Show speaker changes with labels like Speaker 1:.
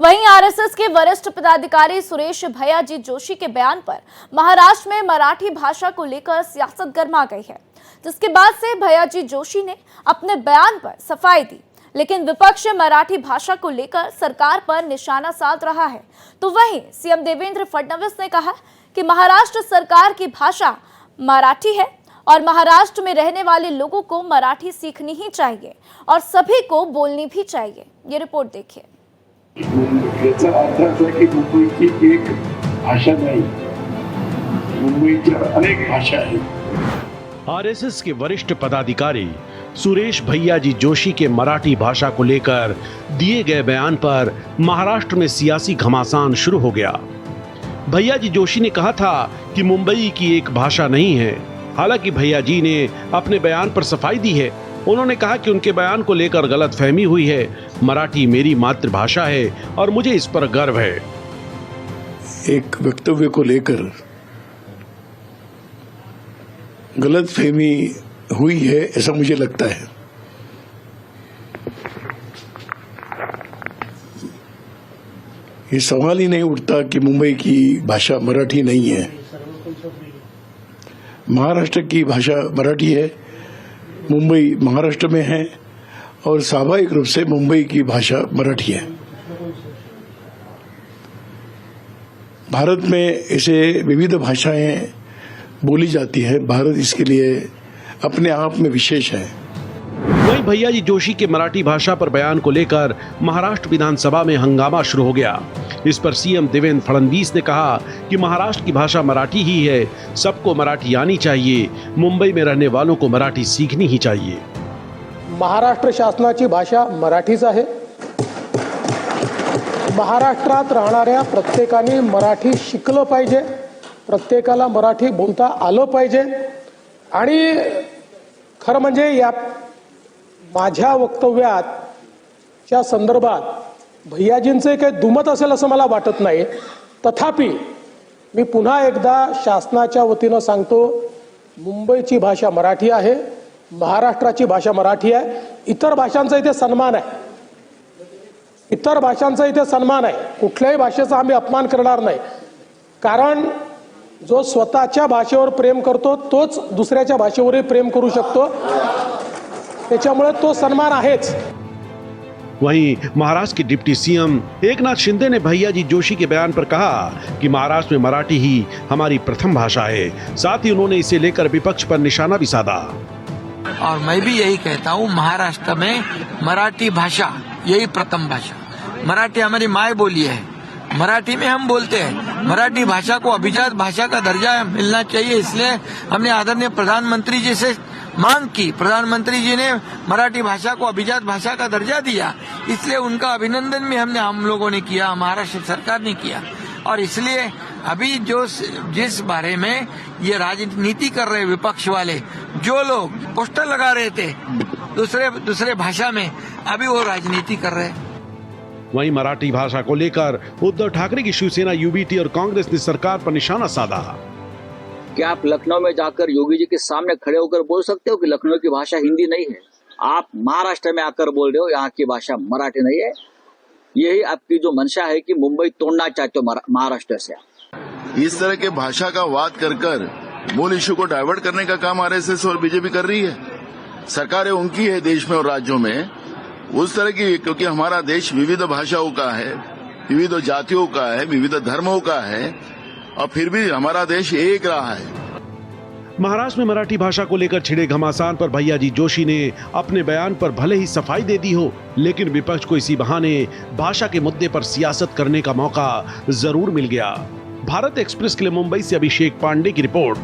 Speaker 1: वहीं आरएसएस के वरिष्ठ पदाधिकारी सुरेश भैयाजी जोशी के बयान पर महाराष्ट्र में मराठी भाषा को लेकर सियासत गर्मा गई है, जिसके बाद से भैयाजी जोशी ने अपने बयान पर सफाई दी। लेकिन विपक्ष मराठी भाषा को लेकर सरकार पर निशाना साध रहा है, तो वहीं सीएम देवेंद्र फडणवीस ने कहा कि महाराष्ट्र सरकार की भाषा मराठी है और महाराष्ट्र में रहने वाले लोगों को मराठी सीखनी ही चाहिए और सभी को बोलनी भी चाहिए। ये रिपोर्ट देखिए।
Speaker 2: याचा अर्थ असा की मुंबईची एक भाषा नाही, मुंबईच्या अनेक भाषा आहेत।
Speaker 3: आरएसएस के वरिष्ठ पदाधिकारी सुरेश भैयाजी जोशी के मराठी भाषा को लेकर दिए गए बयान पर महाराष्ट्र में सियासी घमासान शुरू हो गया। भैयाजी जोशी ने कहा था कि मुंबई की एक भाषा नहीं है। हालांकि भैयाजी ने अपने बयान पर सफाई दी है। उन्होंने कहा कि उनके बयान को लेकर गलतफहमी हुई है। मराठी मेरी मातृभाषा है और मुझे इस पर गर्व है।
Speaker 2: एक वक्तव्य को लेकर गलतफहमी हुई है ऐसा मुझे लगता है। ये सवाल ही नहीं उठता कि मुंबई की भाषा मराठी नहीं है। महाराष्ट्र की भाषा मराठी है, मुंबई महाराष्ट्र में है और स्वाभाविक रूप से मुंबई की भाषा मराठी है। भारत में ऐसे विविध भाषाएं बोली जाती है। भारत इसके लिए अपने आप में विशेष है।
Speaker 3: वहीं भैयाजी जोशी के मराठी भाषा पर बयान को लेकर महाराष्ट्र विधानसभा में हंगामा शुरू हो गया। इस पर सीएम देवेंद्र फडणवीस ने कहा कि महाराष्ट्र की भाषा मराठी ही है, सबको मराठी आनी चाहिए, मुंबई में रहने वालों को मराठी सीखनी ही चाहिए।
Speaker 4: महाराष्ट्र शासनाची भाषा मराठीच आहे। महाराष्ट्रात राहणाऱ्या प्रत्येकाने मराठी शिकलं पाहिजे, प्रत्येकाला मराठी बोलता आलं पाहिजे। आणि खरं म्हणजे या माझ्या वक्तव्याच्या संदर्भात भैयाजींचे काही दुमत असेल असं मला वाटत नाही। तथापि मी पुन्हा एकदा शासनाच्या वतीनं सांगतो, मुंबईची भाषा मराठी आहे, महाराष्ट्राची भाषा मराठी आहे। इतर भाषांचा इथे सन्मान आहे, इतर भाषांचा इथे सन्मान आहे। कुठल्याही भाषेचा आम्ही अपमान करणार नाही, कारण जो स्वतःच्या भाषेवर प्रेम करतो तोच दुसऱ्याच्या भाषेवरही प्रेम करू शकतो, त्याच्यामुळे तो सन्मान आहेच।
Speaker 3: वहीं महाराष्ट्र के डिप्टी सीएम एकनाथ शिंदे ने भैयाजी जोशी के बयान पर कहा कि महाराष्ट्र में मराठी ही हमारी प्रथम भाषा है। साथ ही उन्होंने इसे लेकर विपक्ष पर निशाना भी साधा।
Speaker 5: और मैं भी यही कहता हूँ, महाराष्ट्र में मराठी भाषा यही प्रथम भाषा। मराठी हमारी माय बोली है, मराठी में हम बोलते हैं। मराठी भाषा को अभिजात भाषा का दर्जा मिलना चाहिए, इसलिए हमने आदरणीय प्रधानमंत्री जी से मांग की। प्रधानमंत्री जी ने मराठी भाषा को अभिजात भाषा का दर्जा दिया, इसलिए उनका अभिनंदन भी हम लोगों ने किया, महाराष्ट्र सरकार ने किया। और इसलिए अभी जिस बारे में ये राजनीति कर रहे विपक्ष वाले, जो लोग पोस्टर लगा रहे थे दूसरे भाषा में, अभी वो राजनीति कर रहे हैं।
Speaker 3: वहीं मराठी भाषा को लेकर उद्धव ठाकरे की शिवसेना, यूबीटी और कांग्रेस ने सरकार पर निशाना साधा।
Speaker 6: क्या आप लखनऊ में जाकर योगी जी के सामने खड़े होकर बोल सकते हो कि लखनऊ की भाषा हिंदी नहीं है? आप महाराष्ट्र में आकर बोल रहे हो यहाँ की भाषा मराठी नहीं है। यही आपकी जो मंशा है कि मुंबई तोड़ना चाहते हो महाराष्ट्र से।
Speaker 7: इस तरह के भाषा का वाद कर मूल इश्यू को डाइवर्ट करने का काम आरएसएस और बीजेपी कर रही है। सरकारें उनकी है देश में और राज्यों में उस तरह की, क्योंकि हमारा देश विविध भाषाओं का है, विविध जातियों का है, विविध धर्मों का है और फिर भी हमारा देश एक रहा है।
Speaker 3: महाराष्ट्र में मराठी भाषा को लेकर छिड़े घमासान पर भैयाजी जोशी ने अपने बयान पर भले ही सफाई दे दी हो, लेकिन विपक्ष को इसी बहाने भाषा के मुद्दे पर सियासत करने का मौका जरूर मिल गया। भारत एक्सप्रेस के लिए मुंबई से अभिषेक पांडे की रिपोर्ट।